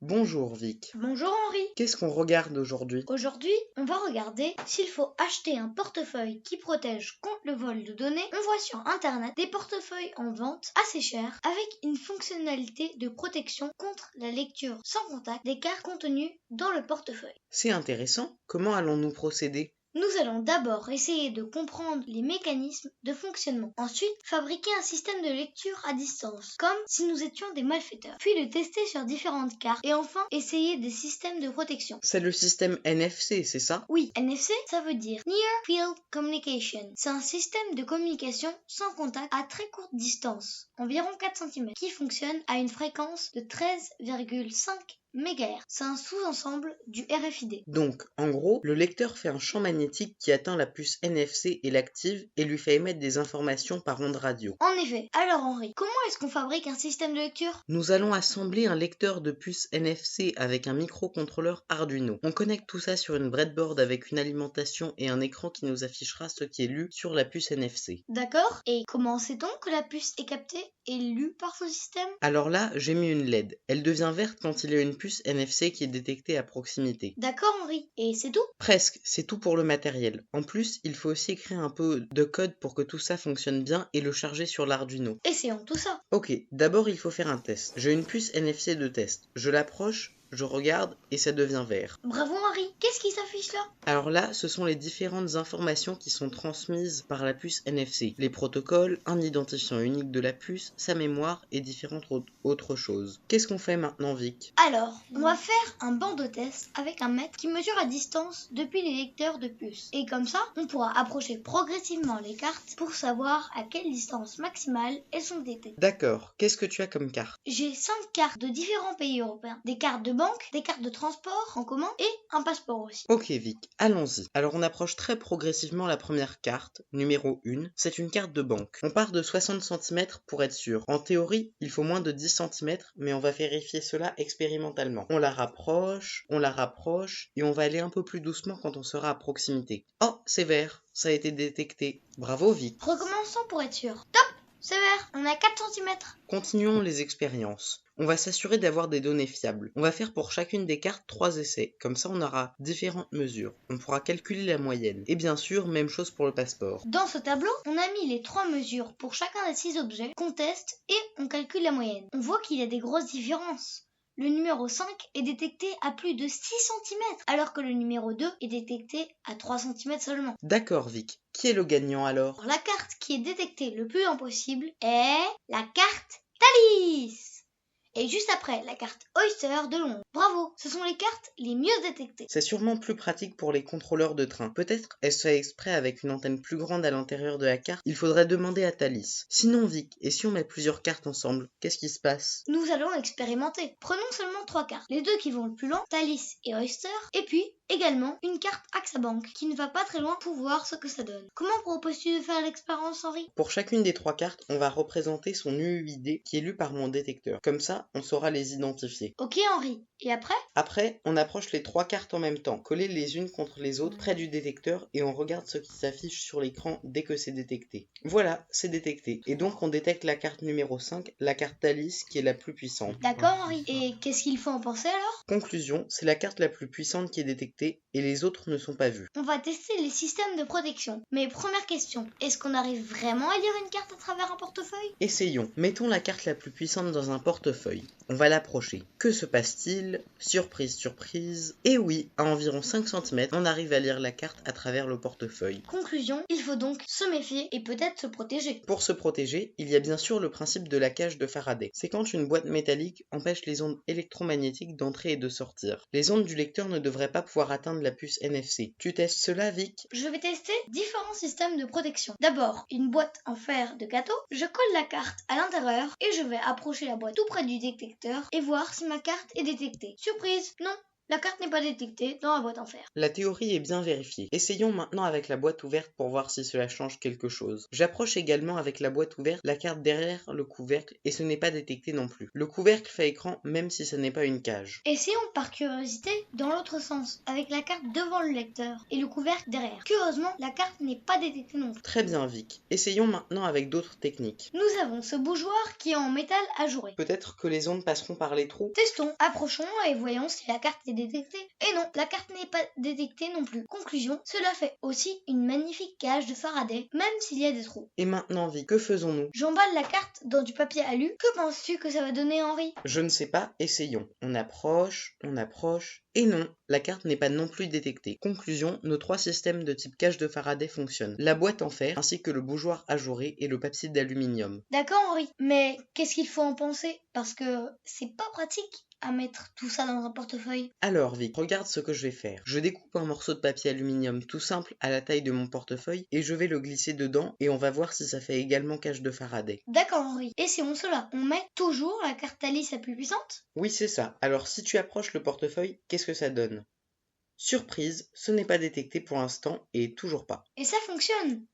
Bonjour Vic. Bonjour Henri. Qu'est-ce qu'on regarde aujourd'hui? Aujourd'hui, on va regarder s'il faut acheter un portefeuille qui protège contre le vol de données. On voit sur internet des portefeuilles en vente assez chers avec une fonctionnalité de protection contre la lecture sans contact des cartes contenues dans le portefeuille. C'est intéressant. Comment allons-nous procéder? Nous allons d'abord essayer de comprendre les mécanismes de fonctionnement. Ensuite, fabriquer un système de lecture à distance, comme si nous étions des malfaiteurs. Puis le tester sur différentes cartes. Et enfin, essayer des systèmes de protection. C'est le système NFC, c'est ça? Oui, NFC, ça veut dire Near Field Communication. C'est un système de communication sans contact à très courte distance, environ 4 cm, qui fonctionne à une fréquence de 13,5 MHz. C'est un sous-ensemble du RFID. Donc, en gros, le lecteur fait un champ magnétique qui atteint la puce NFC et l'active et lui fait émettre des informations par onde radio. En effet. Alors Henri, comment est-ce qu'on fabrique un système de lecture? Nous allons assembler un lecteur de puce NFC avec un microcontrôleur Arduino. On connecte tout ça sur une breadboard avec une alimentation et un écran qui nous affichera ce qui est lu sur la puce NFC. D'accord. Et comment sait-on que la puce est captée et lue par ce système? Alors là, j'ai mis une LED. Elle devient verte quand il y a une puce NFC qui est détectée à proximité. D'accord Henri. Et c'est tout? Presque, c'est tout pour le matériel. En plus, il faut aussi écrire un peu de code pour que tout ça fonctionne bien et le charger sur l'Arduino. Essayons tout ça. Ok, d'abord il faut faire un test. J'ai une puce NFC de test. Je l'approche, je regarde et ça devient vert. Bravo Henri. Qu'est-ce qui s'affiche là? Alors là, ce sont les différentes informations qui sont transmises par la puce NFC. Les protocoles, un identifiant unique de la puce, sa mémoire et différentes autres choses. Qu'est-ce qu'on fait maintenant, Vic? Alors, on va faire un banc de test avec un mètre qui mesure la distance depuis les lecteurs de puces. Et comme ça, on pourra approcher progressivement les cartes pour savoir à quelle distance maximale elles sont détectées. D'accord, qu'est-ce que tu as comme carte? J'ai 5 cartes de différents pays européens. Des cartes de banque, des cartes de transport en commun et un passeport aussi. Ok Vic, allons-y. Alors on approche très progressivement la première carte, numéro 1. C'est une carte de banque. On part de 60 cm pour être sûr. En théorie, il faut moins de 10 cm, mais on va vérifier cela expérimentalement. On la rapproche et on va aller un peu plus doucement quand on sera à proximité. Oh, c'est vert, ça a été détecté. Bravo Vic. Recommençons pour être sûr. Top! C'est vert, on a 4 cm. Continuons les expériences. On va s'assurer d'avoir des données fiables. On va faire pour chacune des cartes 3 essais. Comme ça, on aura différentes mesures. On pourra calculer la moyenne. Et bien sûr, même chose pour le passeport. Dans ce tableau, on a mis les 3 mesures pour chacun des 6 objets qu'on teste et on calcule la moyenne. On voit qu'il y a des grosses différences. Le numéro 5 est détecté à plus de 6 cm, alors que le numéro 2 est détecté à 3 cm seulement. D'accord, Vic. Qui est le gagnant alors? La carte qui est détectée le plus lent possible est la carte Thalys. Et juste après, la carte Oyster de Londres. Bravo, ce sont les cartes les mieux détectées. C'est sûrement plus pratique pour les contrôleurs de train. Peut-être est-ce fait exprès avec une antenne plus grande à l'intérieur de la carte. Il faudrait demander à Thalys. Sinon, Vic, et si on met plusieurs cartes ensemble, qu'est-ce qui se passe? Nous allons expérimenter. Prenons seulement 3 cartes. Les deux qui vont le plus loin, Thalys et Oyster. Et puis, également, une carte AXA Bank qui ne va pas très loin pour voir ce que ça donne. Comment proposes-tu de faire l'expérience, Henri? Pour chacune des 3 cartes, on va représenter son UUID qui est lu par mon détecteur. Comme ça, on saura les identifier. Ok, Henri. Et après? Après, on approche les 3 cartes en même temps, collées les unes contre les autres près du détecteur et on regarde ce qui s'affiche sur l'écran dès que c'est détecté. Voilà, c'est détecté. Et donc on détecte la carte numéro 5, la carte Thalys qui est la plus puissante. D'accord, Henri. Et qu'est-ce qu'il faut en penser alors? Conclusion, c'est la carte la plus puissante qui est détectée et les autres ne sont pas vues. On va tester les systèmes de protection. Mais première question, est-ce qu'on arrive vraiment à lire une carte à travers un portefeuille? Essayons. Mettons la carte la plus puissante dans un portefeuille. On va l'approcher. Que se passe-t-il? Surprise, surprise. Et oui, à environ 5 cm, on arrive à lire la carte à travers le portefeuille. Conclusion, il faut donc se méfier et peut-être se protéger. Pour se protéger, il y a bien sûr le principe de la cage de Faraday. C'est quand une boîte métallique empêche les ondes électromagnétiques d'entrer et de sortir. Les ondes du lecteur ne devraient pas pouvoir atteindre la puce NFC. Tu testes cela, Vic? Je vais tester différents systèmes de protection. D'abord, une boîte en fer de gâteau. Je colle la carte à l'intérieur et je vais approcher la boîte tout près du détecteur et voir si ma carte est détectée. Surprise, non, La carte n'est pas détectée dans la boîte en fer. La théorie est bien vérifiée. Essayons maintenant avec la boîte ouverte pour voir si cela change quelque chose. J'approche également avec la boîte ouverte la carte derrière le couvercle et ce n'est pas détecté non plus. Le couvercle fait écran même si ce n'est pas une cage. Essayons par curiosité dans l'autre sens, avec la carte devant le lecteur et le couvercle derrière. Curieusement, la carte n'est pas détectée non plus. Très bien Vic. Essayons maintenant avec d'autres techniques. Nous avons ce bougeoir qui est en métal ajouré. Peut-être que les ondes passeront par les trous. Testons, approchons et voyons si la carte est détectée. Et non, la carte n'est pas détectée non plus. Conclusion, cela fait aussi une magnifique cage de Faraday, même s'il y a des trous. Et maintenant Vic, que faisons-nous? J'emballe la carte dans du papier alu. Que penses-tu que ça va donner, Henri? Je ne sais pas, essayons. On approche, et non, la carte n'est pas non plus détectée. Conclusion, nos trois systèmes de type cage de Faraday fonctionnent. La boîte en fer, ainsi que le bougeoir ajouré et le papier d'aluminium. D'accord, Henri, mais qu'est-ce qu'il faut en penser? Parce que c'est pas pratique à mettre tout ça dans un portefeuille. Alors Vic, regarde ce que je vais faire. Je découpe un morceau de papier aluminium tout simple à la taille de mon portefeuille et je vais le glisser dedans et on va voir si ça fait également cage de Faraday. D'accord, Henri. Et si on cela, on met toujours la carte Thalys la plus puissante? Oui, c'est ça. Alors si tu approches le portefeuille, qu'est-ce que ça donne? Surprise, ce n'est pas détecté pour l'instant et toujours pas. Et ça fonctionne!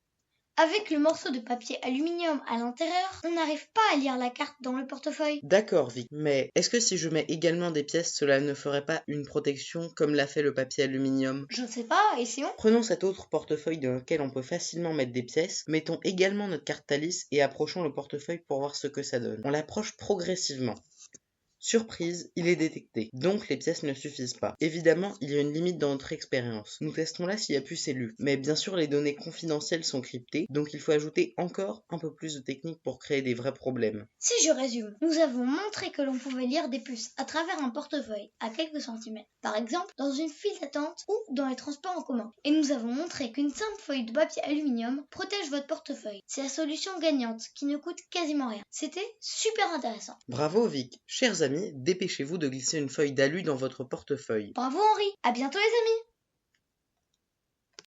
Avec le morceau de papier aluminium à l'intérieur, on n'arrive pas à lire la carte dans le portefeuille. D'accord Vic, mais est-ce que si je mets également des pièces, cela ne ferait pas une protection comme l'a fait le papier aluminium? Je ne sais pas, essayons. Prenons cet autre portefeuille dans lequel on peut facilement mettre des pièces, mettons également notre carte Thalys et approchons le portefeuille pour voir ce que ça donne. On l'approche progressivement. Surprise, il est détecté, donc les pièces ne suffisent pas. Évidemment, il y a une limite dans notre expérience. Nous testons là s'il y a plus cellules. Mais bien sûr, les données confidentielles sont cryptées, donc il faut ajouter encore un peu plus de techniques pour créer des vrais problèmes. Si je résume, nous avons montré que l'on pouvait lire des puces à travers un portefeuille à quelques centimètres, par exemple dans une file d'attente ou dans les transports en commun. Et nous avons montré qu'une simple feuille de papier aluminium protège votre portefeuille. C'est la solution gagnante qui ne coûte quasiment rien. C'était super intéressant. Bravo Vic. Chers amis, dépêchez-vous de glisser une feuille d'alu dans votre portefeuille. Bravo Henri, à bientôt les amis!